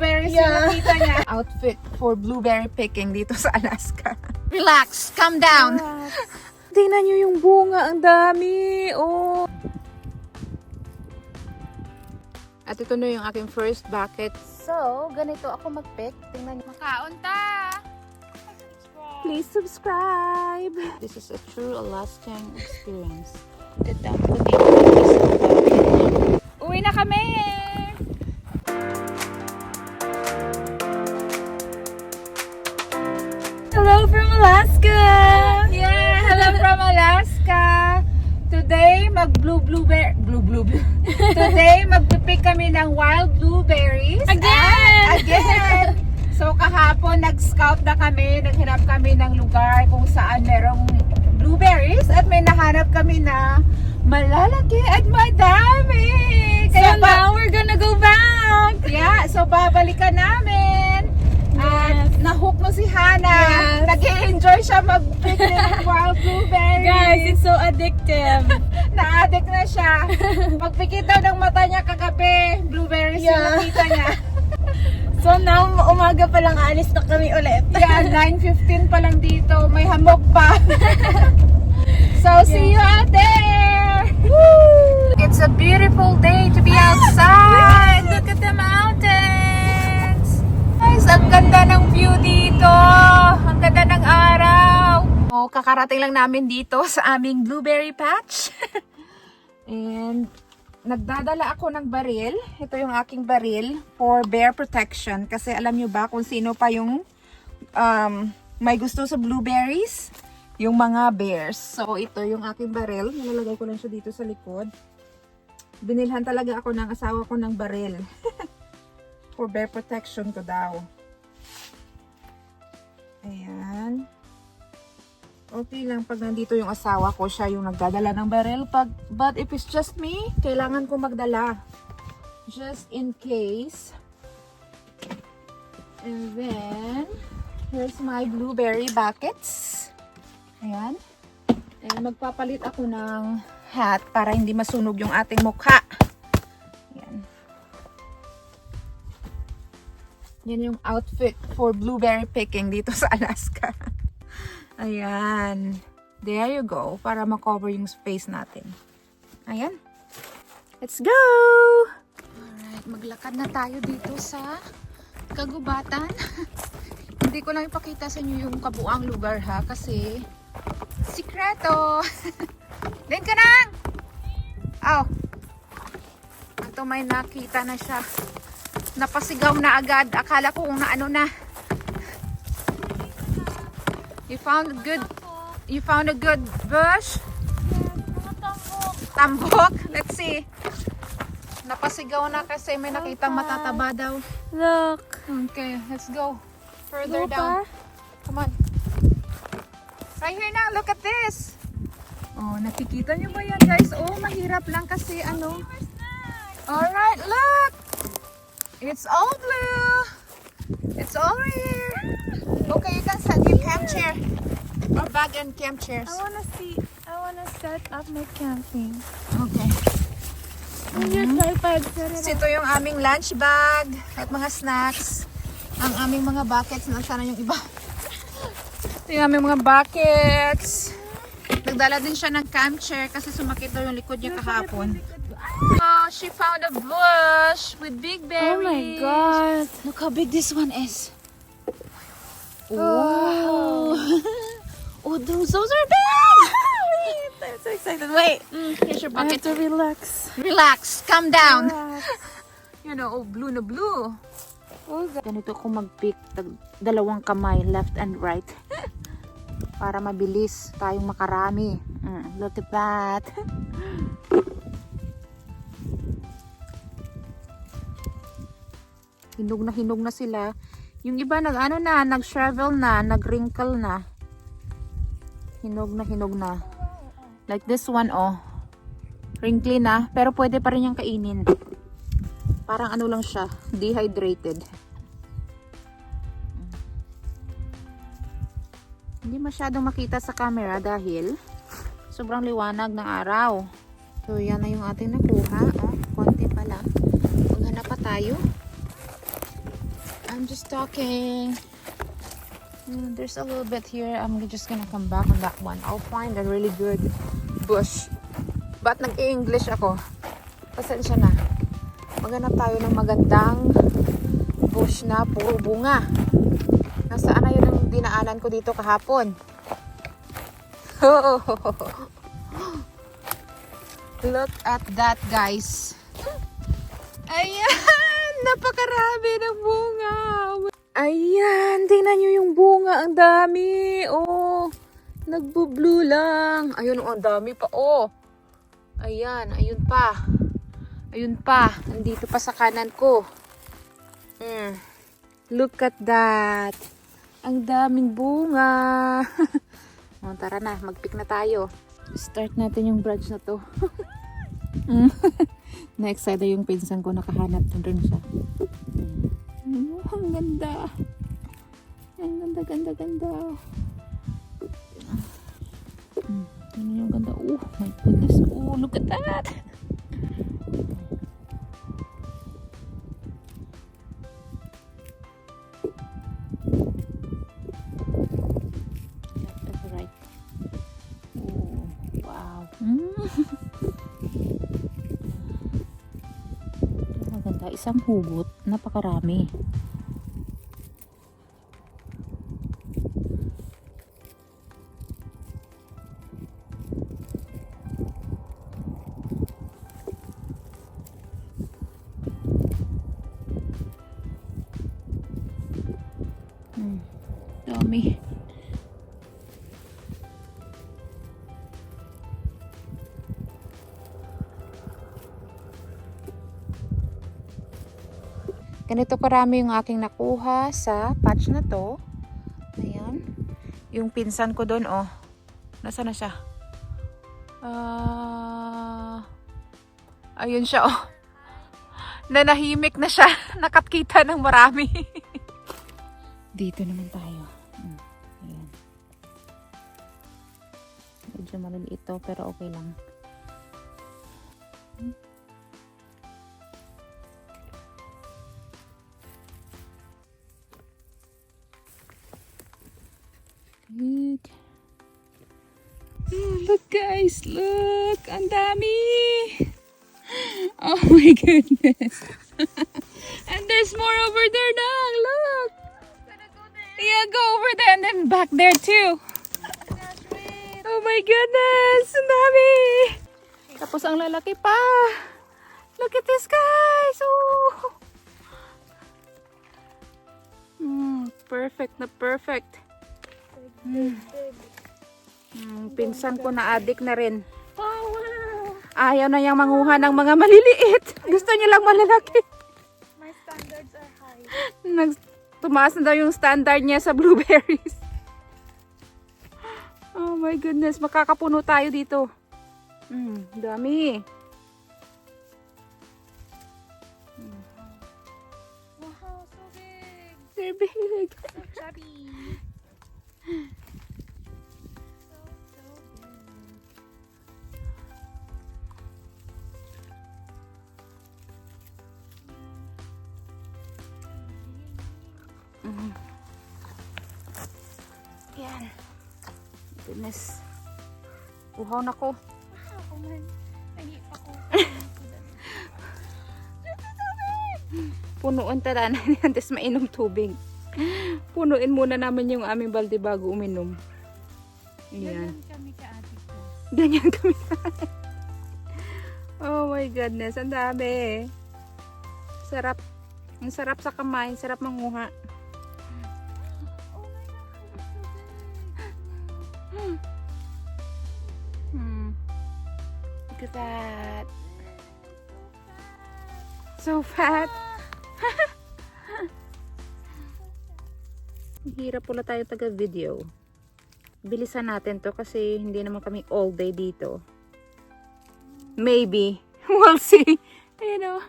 blueberries yung nakita niya. Outfit for blueberry picking dito sa Alaska. Relax, calm down. Tingnan nyo yung bunga, ang dami. Oh. At ito na yung aking first bucket. So, ganito ako mag-pick. Tingnan nyo. Makaon ta! Please subscribe! This is a true Alaskan experience. Ganda ko dito. Uwi na kami! Hello from Alaska! Yeah! Hello from Alaska! Today, mag-blueberry. Today, magpipick kami ng wild blueberries. Again! So, kahapon, nag-scout na kami. Naghanap kami ng lugar kung saan merong blueberries. At may nahanap kami na malalaki at madami. Kaya So now we're gonna go back! Yeah, so babalikan namin. At nahook mo si Hannah. Yes. Nag-enjoy siya mag-pick ng wild blueberries. Guys, it's so addictive. Na-addict na siya. Pagpikit daw ng mata niya kagabi, blueberries yung Yeah. nakita niya. So now, umaga pa lang alis na kami ulit. Yeah, 9:15 pa lang dito. May hamog pa. So, see you out there! Woo! It's a beautiful day to be outside. Look at the mountains. Guys, ang ganda ng view dito. Ang ganda ng araw. Oh, kakarating lang namin dito sa aming blueberry patch. And nagdadala ako ng baril. Ito yung aking baril for bear protection. Kasi alam nyo ba kung sino pa yung may gusto sa blueberries? Yung mga bears. So ito yung aking baril. Nilalagay ko lang siya dito sa likod. Binilhan talaga ako ng asawa ko ng baril. For bear protection ko daw. Ayan. Okay lang pag nandito yung asawa ko, siya yung nagdadala ng baril. But if it's just me, kailangan ko magdala. Just in case. And then, here's my blueberry buckets. Ayan. And magpapalit ako ng hat para hindi masunog yung ating mukha. Ayan. Yan yung outfit for blueberry picking dito sa Alaska. Ayan. There you go. Para makover yung space natin. Ayan. Let's go! Alright. Maglakad na tayo dito sa kagubatan. Hindi ko lang ipakita sa inyo yung kabuang lugar ha. Kasi sikreto. Din ka nang! Aw. Ito may nakita na siya. Napasigaw na agad. Akala ko kung naano na. You found a good bush? Tambok. Let's see. Napasigaw na kasi may nakitang matataba daw. Look. Okay, let's go. Further Look, down. Come on. Right here now, look at this. Oh, nakikita niyo ba yan, guys? Oh, mahirap lang kasi ano. Alright, look. It's all blue. It's all here. Okay, you can set your camp chair. Or bag and camp chairs. I wanna set up my camping. Okay. Your tripod, set it So, ito yung aming lunch bag at mga snacks. Ang aming mga buckets. Nasaan na yung iba? Ito yung aming mga buckets. Nagdala din siya ng camp chair kasi sumakit daw yung likod niya kahapon. Oh, she found a bush with big berries. Oh my god. Look how big this one is. Oh. Oh, those are big! I'm so excited. Wait. Here's your I have bucket. to relax. Relax, calm down. Relax. You know, oh, blue na blue. Oh, God. Ganito ako mag-pick. Dalawang kamay, left and right. Para mabilis tayong makarami. Look at that. Hinog na sila. Yung iba nag-shrivel na, nag-wrinkle na. Hinog na. Like this one, oh. Wrinkly na, pero pwede pa rin yung kainin. Parang ano lang siya, dehydrated. Hindi masyadong makita sa camera dahil sobrang liwanag ng araw. So, yan na yung ating nakuha. Oh, konti pa lang. Maghanap pa tayo. stalking. There's a little bit here. I'm just gonna come back on that one. I'll find a really good bush. But nag-i-English ako. Pasensya na. Maghanap tayo ng magandang bush na puro bunga. Nasaan na yun ang dinaanan ko dito kahapon? Look at that, guys. Ayan! Napakarami ng bunga. Ayan! Tingnan nyo yung bunga. Ang dami. Oh, nagbo-blue lang. Ayun, oh, ang dami pa. Oh. Ayan. Ayun pa. Ayun pa. Nandito pa sa kanan ko. Look at that. Ang daming bunga. Oh, tara na. Mag-pick na tayo. Start natin yung branch na to. Na-excited yung pinsan ko, nakahanap na rin siya. Ang ganda. Ang ganda, ganda, ganda. Ano yung ganda? Oh my goodness. Oh, look at that. Left and right. Oh, wow. Maganda, isang hugot, napakarami. Dami. Ganito karami yung aking nakuha sa patch na to. Ayan. Yung pinsan ko doon, oh. Nasaan na siya? Ayun siya, oh. Nanahimik na siya. Nakakita ng marami. Dito naman tayo. Ayan. Medyo maliliit to, pero okay lang. Look. Look guys, look. Ang dami. Oh my goodness. And there's more over there now. Look. Yeah, go over there and then back there too. Oh my goodness. Ang dami. Tapos ang lalaki pa. Look at this guys. Oh. Perfect na perfect. Pinsan ko na adik na rin. Oh, wow. Ayaw na yung manguha ng mga maliliit. Gusto niya lang malalaki. My standards are high. Tumaas na daw yung standard niya sa blueberries. Oh my goodness. Makakapuno tayo dito. Dami. Wow, so big. They're big. So chubby. Yan. Goodness. Uhaw na ko. Ako man. Nahip ako. Punuan tala na yan. Tapos mainom tubig. Punuin muna namin yung aming balde bago uminom. Ayan. Ganyan kami ka-ate ko. Ganyan kami. Oh my goodness. Ang dami. Sarap. Ang sarap sa kamay. Sarap manguha. Look at that. So fat. Hirap pala tayo taga-video. Bilisan natin to kasi hindi naman kami all day dito. Maybe. We'll see. You know.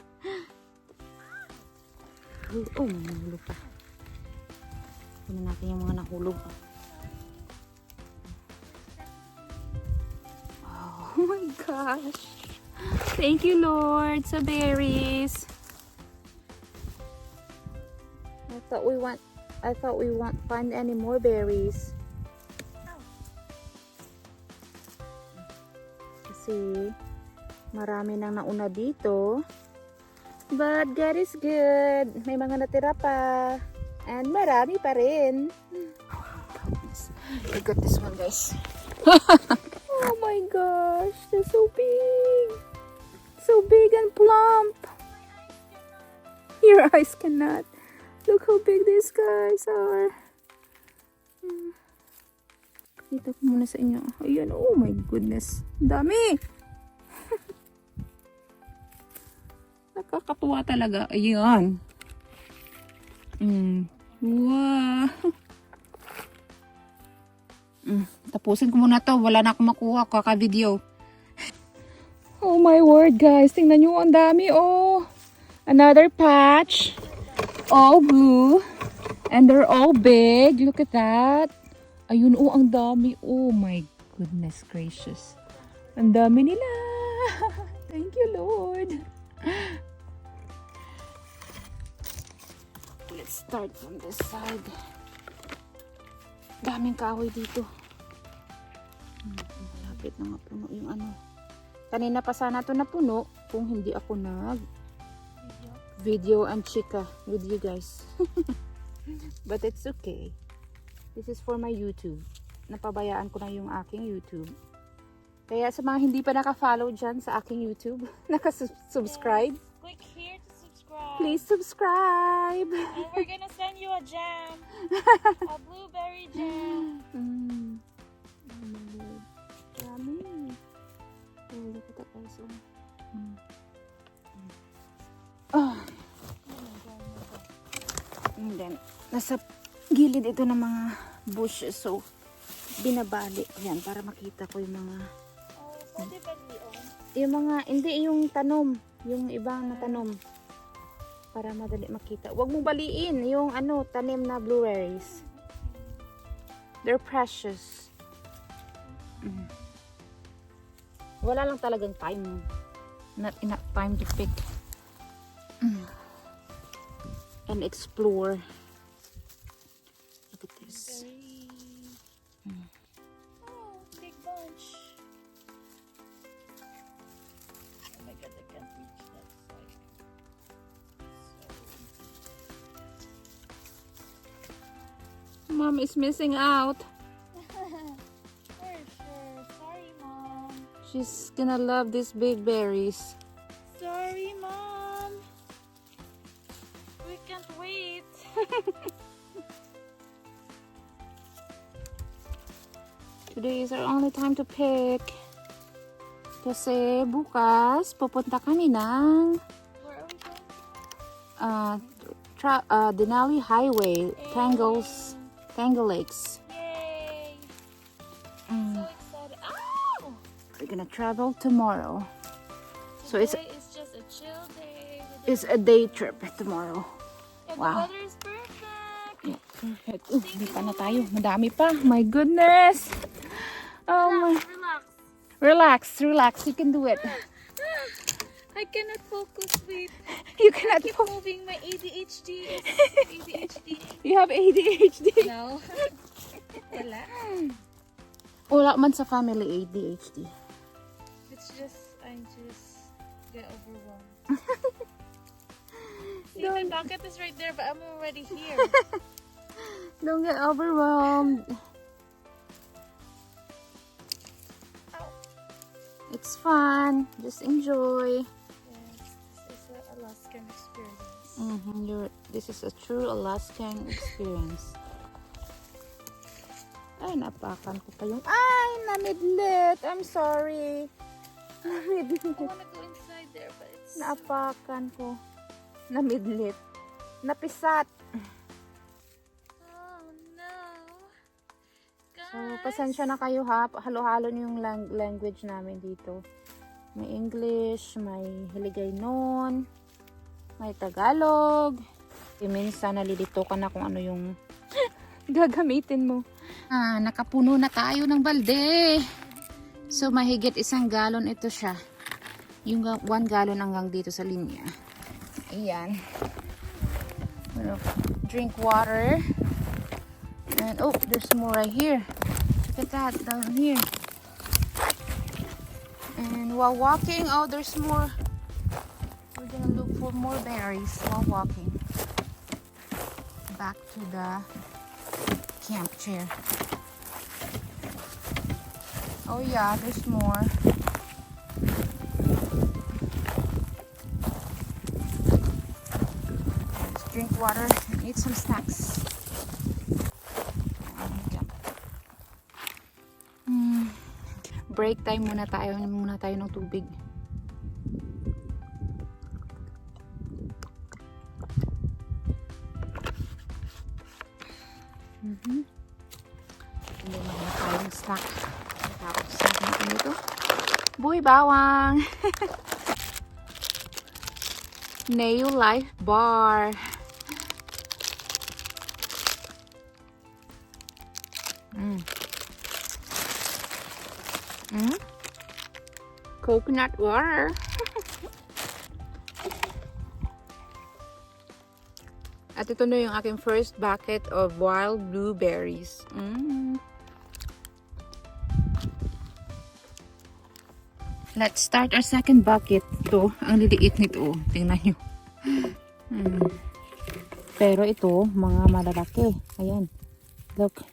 Oh, may nahulog pa. Tingnan natin yung mga nahulog. Oh my gosh. Thank you, Lord, sa berries. I thought we won't find any more berries. Kasi marami nang nauna dito. But God is good. May mga natira pa. And marami pa rin. Look at this one, guys. Oh my gosh, they're so big. So big and plump. Your eyes cannot. Look how big these guys are. Kita ko muna sa inyo. Ayan, oh my goodness. Ang dami. Nakakatuwa talaga. Ayan. Wow. Tapusin ko muna to. Wala na akong makuha. Kaka-video. Oh my word, guys. Tingnan nyo. Ang dami, oh. Another patch. All blue. And they're all big. Look at that. Ayun, oh. Ang dami. Oh my goodness gracious. Ang dami nila. Thank you, Lord. Let's start from this side. Daming kahoy dito. Malapit na nga puno yung ano. Kanina pa sana ito napuno kung hindi ako video and chika with you guys. But it's okay. This is for my YouTube. Napabayaan ko na yung aking YouTube. Kaya sa mga hindi pa naka-follow dyan sa aking YouTube, naka-subscribe, Click here to subscribe. please subscribe. And we're gonna send you a jam. A blueberry jam. Oh my Lord. Yummy. Oh, look at that guys. Oh. And then, nasa gilid ito ng mga bushes. So, binabali ko yan para makita ko yung mga Oh, pwede ba lion? yung mga, hindi yung tanom, yung ibang na tanom para madali makita. Huwag mo baliin yung ano, tanim na blueberries. They're precious. Wala lang talagang time. Not enough time to pick and explore. Look at this. Oh, big bunch. Oh my god, I can't reach that side. Mom is missing out. For sure. Sorry, Mom. She's gonna love these big berries. Sorry, Mom. We can't wait. Today is our only time to pick. Kasi bukas pupunta kami ng Where are we going? Denali Highway, Tangle Lakes. Yay! So excited. Ow! We're gonna travel tomorrow. So it's Today is just a chill day. it's a day trip tomorrow. And wow. the weather is perfect. Yeah, perfect. Hindi pa na tayo. Madami pa. My goodness. Oh my. Relax. You can do it. I cannot focus. Wait. You cannot. Keep moving my ADHD. ADHD. You have ADHD. No. Wala. Wala man sa family ADHD. It's just, I just get overwhelmed. See, my bucket is right there, but I'm already here. Don't get overwhelmed. Ow. It's fun. Just enjoy. Yes, this is an Alaskan experience. This is a true Alaskan experience. Ay, napakan ko pa yung... Ay, namidlit. I'm sorry. Namidlit. I wanna go inside there, but it's... Naapakan ko. Namidlit. Napisat. Oh no. So, pasensya na kayo ha. Halo-halo na yung language namin dito. May English, may Hiligaynon, may Tagalog. Minsan nalilito ka na kung ano yung gagamitin mo. Nakapuno na tayo ng balde. So, mahigit 1 galon ito siya. Yung 1 galon hanggang dito sa linya. Ayan. Gonna drink water. And oh, there's more right here. Look at that down here. And while walking, oh, there's more. We're gonna look for more berries while walking. Back to the camp chair. Oh yeah, there's more. Let's drink water and eat some snacks. Break time muna tayo ng tubig. Hindi na tayong snack. Tapos snack natin ito. Buhay bawang! Nail Life Bar. Coconut water. At ito na yung aking first bucket of wild blueberries. Let's start our second bucket. Ito, ang liliit nito. Tingnan nyo. Pero ito, mga malalaki. Ayan. Look.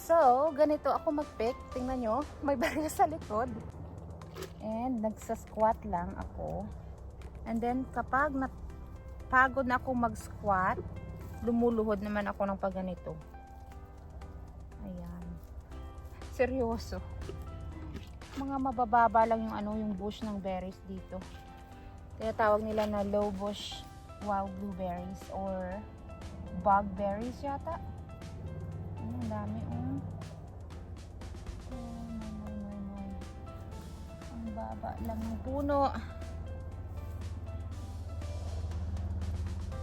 So, ganito ako mag-pick. Tingnan nyo, may barya sa likod. And nagsa-squat lang ako. And then, kapag napagod na ako mag-squat, lumuluhod naman ako ng pagganito. Ayan. Seryoso. Mga mabababa lang yung bush ng berries dito. Kaya tawag nila na low bush wild blueberries or bog berries yata. Ang dami Ang baba lang ng puno.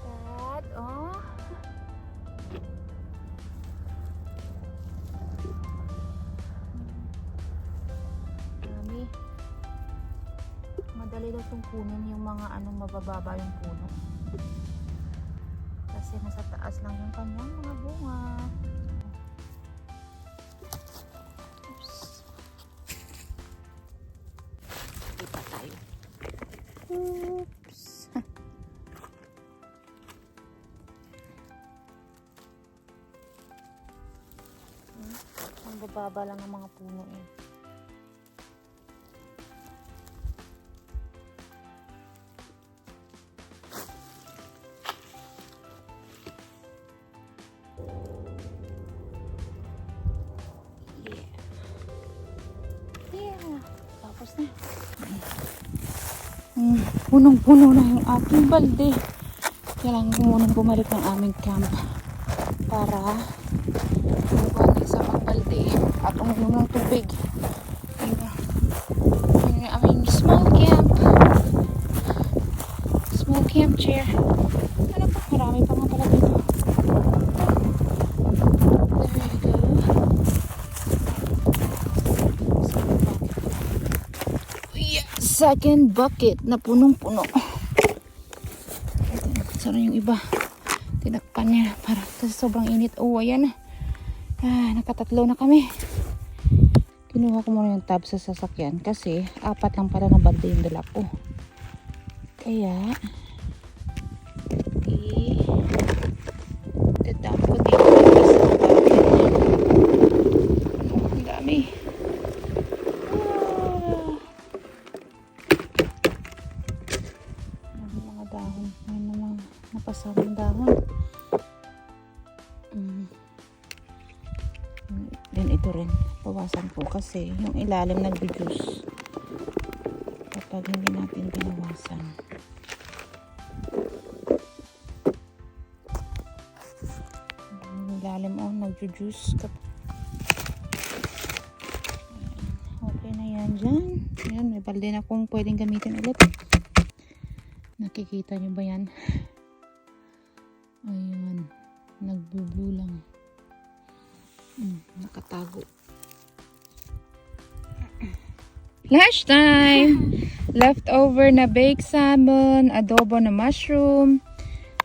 Dad, dami. Madali lang itong kunin yung mga mabababa yung puno. Kasi nasa taas lang yung kanyang mga bunga. Oops. Ang bababa lang ng mga puno eh. Yeah. Tapos na. Punong-puno na yung aking balde. Kailangan ko munang bumalik ng aming camp para buwan ng isa pang balde at uminom ng tubig. Yun yung aming small camp chair. Ano pa? Marami pa nga pala dito. There you go. Second bucket na punong-puno. Sana yung iba tinakpan niya para kasi sobrang init. Oh, ayan na. Nakatatlo na kami. Kinuha ko muna yung tab sa sasakyan kasi 4 lang pala na balde yung dala ko. Kaya itatap ko dito sa bucket. Ang dami. Then ito rin, bawasan ko kasi yung ilalim nag-reduce kapag hindi natin binawasan. Yung ilalim nag-reduce. Okay na yan dyan. Ayan, may balde na akong pwedeng gamitin ulit. Nakikita nyo ba yan? Ayan, nagbublue lang. Nakatago. Lunch time! Leftover na baked salmon, adobo na mushroom,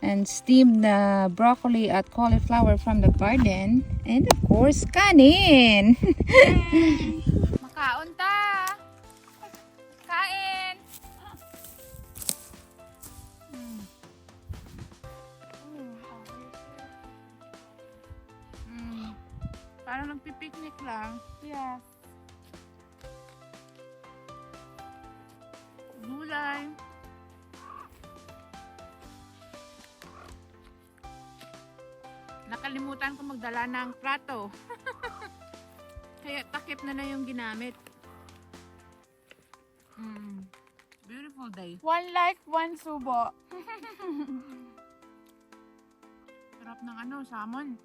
and steamed na broccoli at cauliflower from the garden. And of course, kanin! Makaon ta! Kain! Parang nagpipiknik lang. Yeah. Gulay. Nakalimutan ko magdala ng plato. Kaya takip na yung ginamit. Beautiful day. One life, one subo. Sarap ng salmon.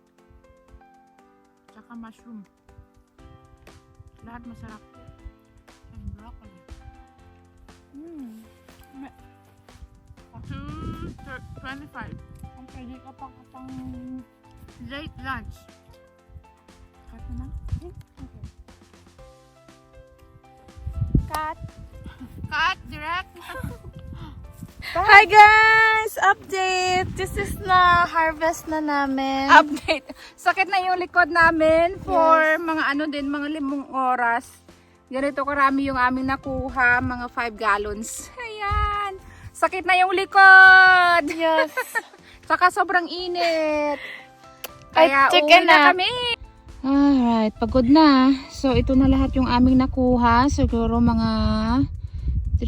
Tsaka mushroom. Lahat masarap. And broccoli. 2.25. Ang pwede ka pa kapang... Late lunch. Cut na. Cut. Cut direct. Hi guys! Update! This is na harvest na namin. Update. Sakit na yung likod namin for mga mga 5 oras. Ganito karami yung aming nakuha, mga 5 gallons. Ayan. Sakit na yung likod. Yes. Saka sobrang init. I Kaya took uwi a na nap. kami. Alright, pagod na. So ito na lahat yung aming nakuha. Siguro mga 5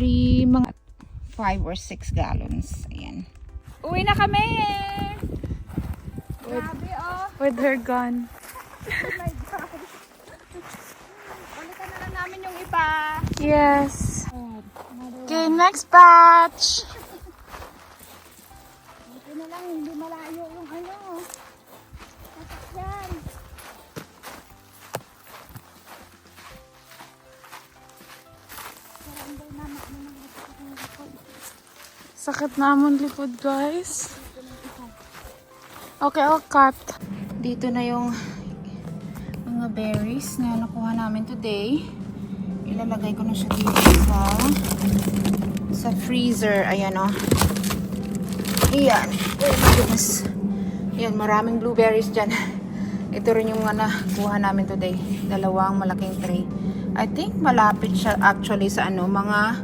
or 6 gallons. Ayan. Uwi na kami. Grabe With her gun. Balikan na lang namin yung iba. Yes. Okay, next batch. Ito na lang, hindi malayo yung sasakyan. Sakit naman likod, guys. Okay, I'll cut. Dito na yung mga berries na nakuha namin today. Ilalagay ko na siya dito sa freezer. Ayan Ayan. Oh my goodness. Ayan, maraming blueberries dyan. Ito rin yung nakuha namin today. 2 malaking tray. I think malapit siya actually sa mga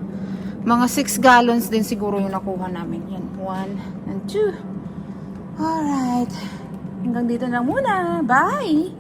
6 gallons din siguro yung nakuha namin. Yan, 1 and 2. Alright. Hanggang dito na muna. Bye!